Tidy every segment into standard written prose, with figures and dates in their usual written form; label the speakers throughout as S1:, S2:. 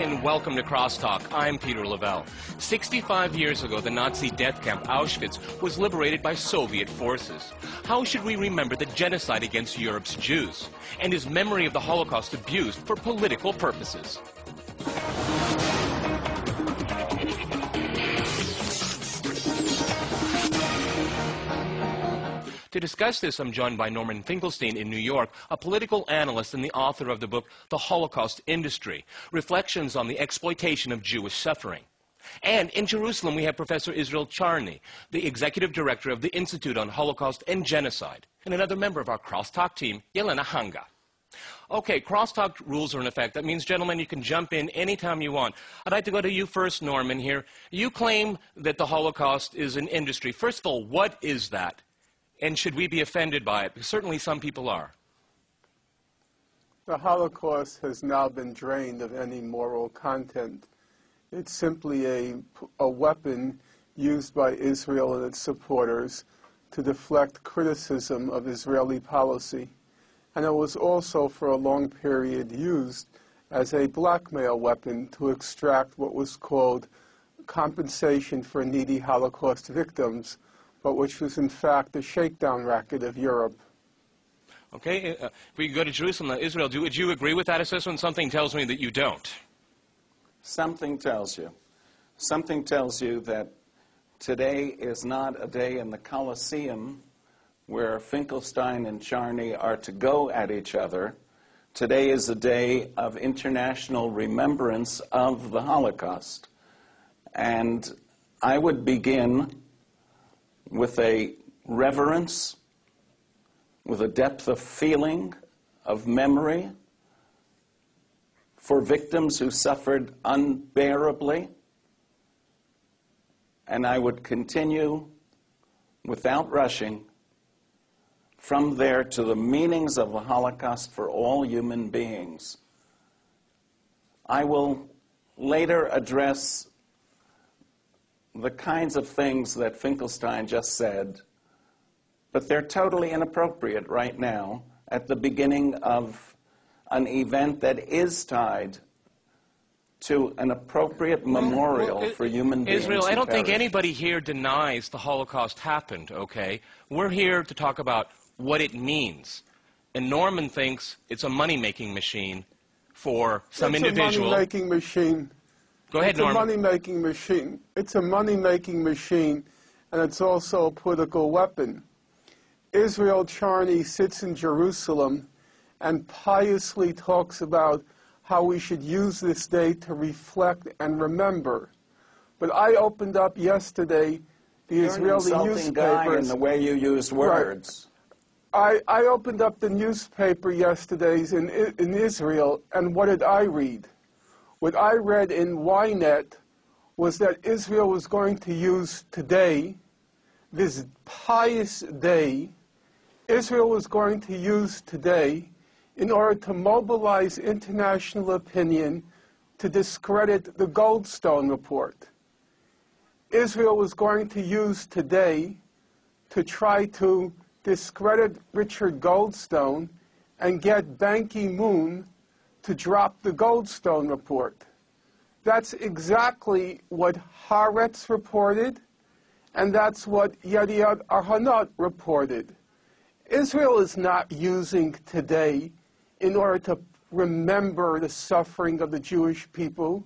S1: and welcome to Crosstalk. I'm Peter Lavelle. 65 years ago, the Nazi death camp Auschwitz was liberated by Soviet forces. How should we remember the genocide against Europe's Jews? And is memory of the Holocaust abused for political purposes? To discuss this, I'm joined by Norman Finkelstein in New York, a political analyst and the author of the book, The Holocaust Industry, Reflections on the Exploitation of Jewish Suffering. And in Jerusalem, we have Professor Israel Charny, the executive director of the Institute on Holocaust and Genocide, and another member of our Crosstalk team, Yelena Hanga. Okay, Crosstalk rules are in effect. That means, gentlemen, you can jump in anytime you want. I'd like to go to you first, Norman, here. You claim that the Holocaust is an industry. First of all, what is that? And should we be offended by it? Because certainly some people are.
S2: The Holocaust has now been drained of any moral content. It's simply a weapon used by Israel and its supporters to deflect criticism of Israeli policy. And it was also for a long period used as a blackmail weapon to extract what was called compensation for needy Holocaust victims, but which was in fact the shakedown racket of Europe.
S1: Okay, if we go to Jerusalem, Israel, would you agree with that assessment? Something tells me that you don't.
S3: Something tells you. Something tells you that today is not a day in the Colosseum where Finkelstein and Charny are to go at each other. Today is a day of international remembrance of the Holocaust. And I would begin with a reverence, with a depth of feeling, of memory for victims who suffered unbearably. And I would continue, without rushing, from there to the meanings of the Holocaust for all human beings. I will later address the kinds of things that Finkelstein just said, but they're totally inappropriate right now at the beginning of an event that is tied to an appropriate memorial for human beings.
S1: Israel, I don't think anybody here denies the Holocaust happened, okay? We're here to talk about what it means. And Norman thinks it's a money-making machine for some individual.
S2: It's a money-making machine.
S1: Go ahead, Norman.
S2: It's a money-making machine. It's a money-making machine, and it's also a political weapon. Israel Charny sits in Jerusalem and piously talks about how we should use this day to reflect and remember. But I opened up yesterday the Israeli newspapers.
S3: Guy in the way you use words.
S2: Right. I opened up the newspaper yesterday in Israel, and what did I read? What I read in Ynet was that Israel was going to use today, this pious day, Israel was going to use today in order to mobilize international opinion to discredit the Goldstone report. Israel was going to use today to try to discredit Richard Goldstone and get Ban Ki-moon to drop the Goldstone report. That's exactly what Haaretz reported, and that's what Yediot Ahronot reported. Israel is not using today in order to remember the suffering of the Jewish people.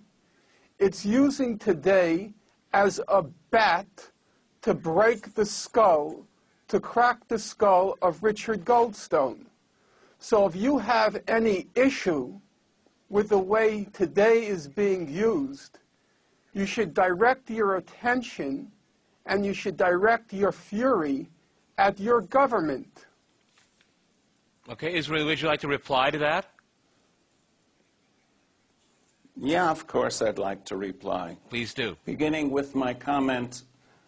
S2: It's using today as a bat to break the skull, to crack the skull of Richard Goldstone. So if you have any issue with the way today is being used, you should direct your attention and you should direct your fury at your government.
S1: Okay, Israel, would you like to reply to that?
S3: Yeah, of course I'd like to reply.
S1: Please do.
S3: Beginning with my comment,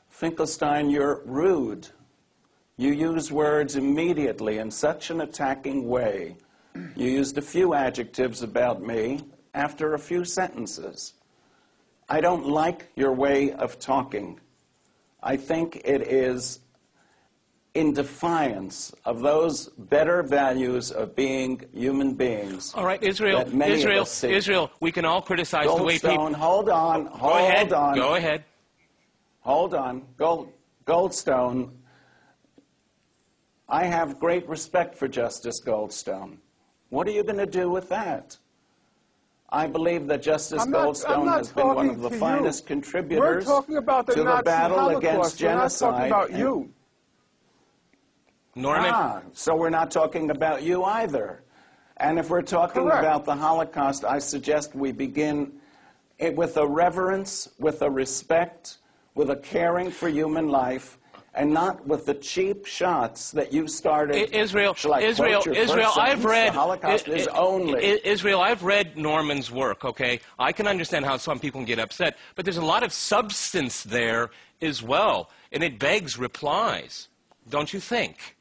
S3: Finkelstein, you're rude. You use words immediately in such an attacking way. You used a few adjectives about me after a few sentences. I don't like your way of talking. I think it is in defiance of those better values of being human beings.
S1: All right, Israel,
S3: that many of us seek.
S1: Israel, we can all criticize the way people...
S3: Hold on.
S1: Go ahead.
S3: Hold on. Goldstone, I have great respect for Justice Goldstone. What are you going to do with that? I believe that Justice Goldstone has been one of the finest contributors to the battle against genocide.
S2: We're not talking about you.
S1: Norman?
S3: So we're not talking about you either. And if we're talking about the Holocaust, I suggest we begin with a reverence, with a respect, with a caring for human life, and not with the cheap shots that you started.
S1: Israel, I've read the Holocaust is only. Israel, I've read Norman's work. Okay, I can understand how some people can get upset, but there's a lot of substance there as well, and it begs replies, don't you think?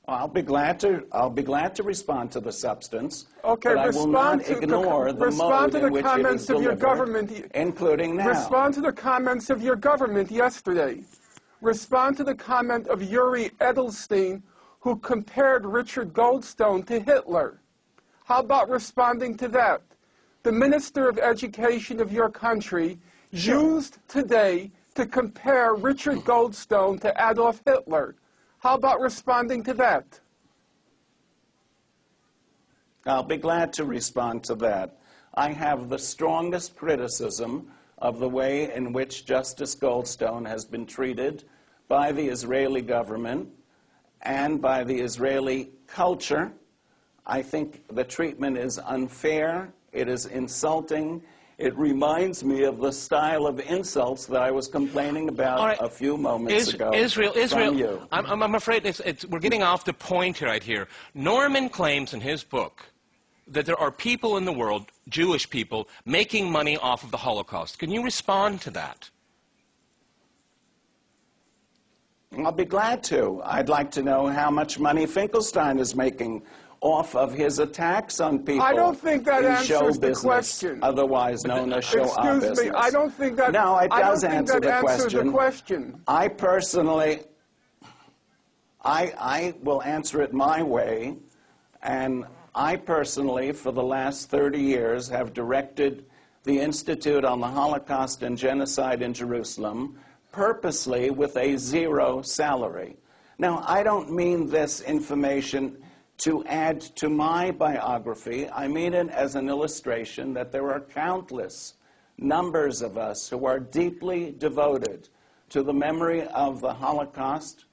S3: I'll be glad to respond to the substance.
S2: Okay,
S3: but I will not ignore the mode in which it is delivered, including now.
S2: Respond to the comments of your government yesterday. Respond to the comment of Yuri Edelstein, who compared Richard Goldstone to Hitler. How about responding to that? The Minister of Education of your country used today to compare Richard Goldstone to Adolf Hitler. How about responding to that?
S3: I'll be glad to respond to that. I have the strongest criticism of the way in which Justice Goldstone has been treated by the Israeli government and by the Israeli culture. I think the treatment is unfair, it is insulting. It reminds me of the style of insults that I was complaining about a few moments ago.
S1: Israel,
S3: from you.
S1: I'm afraid we're getting off the point right here. Norman claims in his book that there are people in the world, Jewish people, making money off of the Holocaust. Can you respond to that?
S3: I'll be glad to. I'd like to know how much money Finkelstein is making off of his attacks on people.
S2: I don't think that answers the
S3: business,
S2: question.
S3: Otherwise known as show business.
S2: Excuse me, I don't think that.
S3: No, it does
S2: answer the question.
S3: I personally, I will answer it my way, and I personally, for the last 30 years, have directed the Institute on the Holocaust and Genocide in Jerusalem purposely with a zero salary. Now, I don't mean this information to add to my biography. I mean it as an illustration that there are countless numbers of us who are deeply devoted to the memory of the Holocaust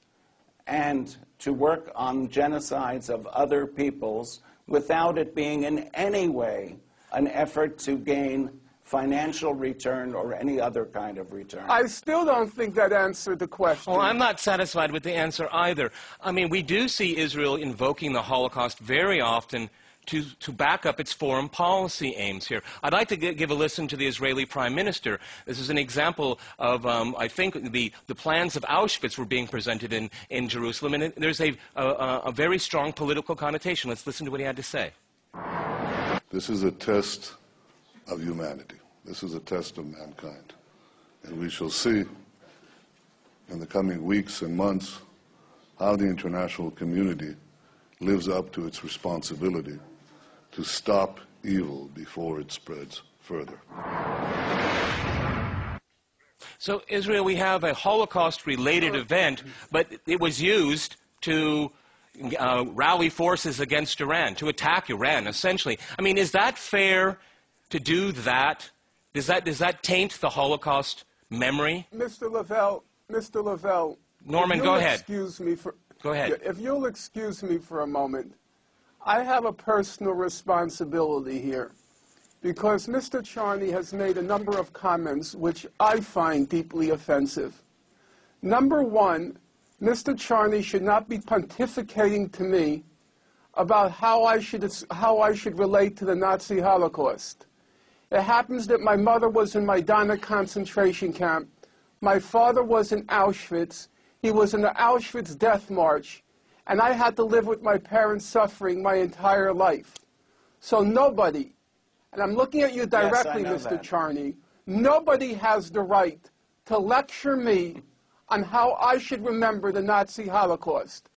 S3: and to work on genocides of other peoples without it being in any way an effort to gain financial return or any other kind of return.
S2: I still don't think that answered the question.
S1: Well, I'm not satisfied with the answer either. I mean, we do see Israel invoking the Holocaust very often to back up its foreign policy aims here. I'd like to give a listen to the Israeli Prime Minister. This is an example of, I think, the plans of Auschwitz were being presented in Jerusalem, and there's a very strong political connotation. Let's listen to what he had to say.
S4: This is a test of humanity. This is a test of mankind. And we shall see in the coming weeks and months how the international community lives up to its responsibility to stop evil before it spreads further.
S1: So, Israel, we have a Holocaust-related event, but it was used to rally forces against Iran, to attack Iran, essentially. I mean, is that fair to do that? Does that taint the Holocaust memory?
S2: Mr. Lavelle.
S1: Norman, go ahead.
S2: Excuse me for.
S1: Go ahead.
S2: If you'll excuse me for a moment, I have a personal responsibility here, because Mr. Charney has made a number of comments which I find deeply offensive. Number one, Mr. Charney should not be pontificating to me about how I should relate to the Nazi Holocaust. It happens that my mother was in Majdanek concentration camp. My father was in Auschwitz. He was in the Auschwitz death march. And I had to live with my parents' suffering my entire life. So nobody, and I'm looking at you directly, Mr. Charney, nobody has the right to lecture me on how I should remember the Nazi Holocaust.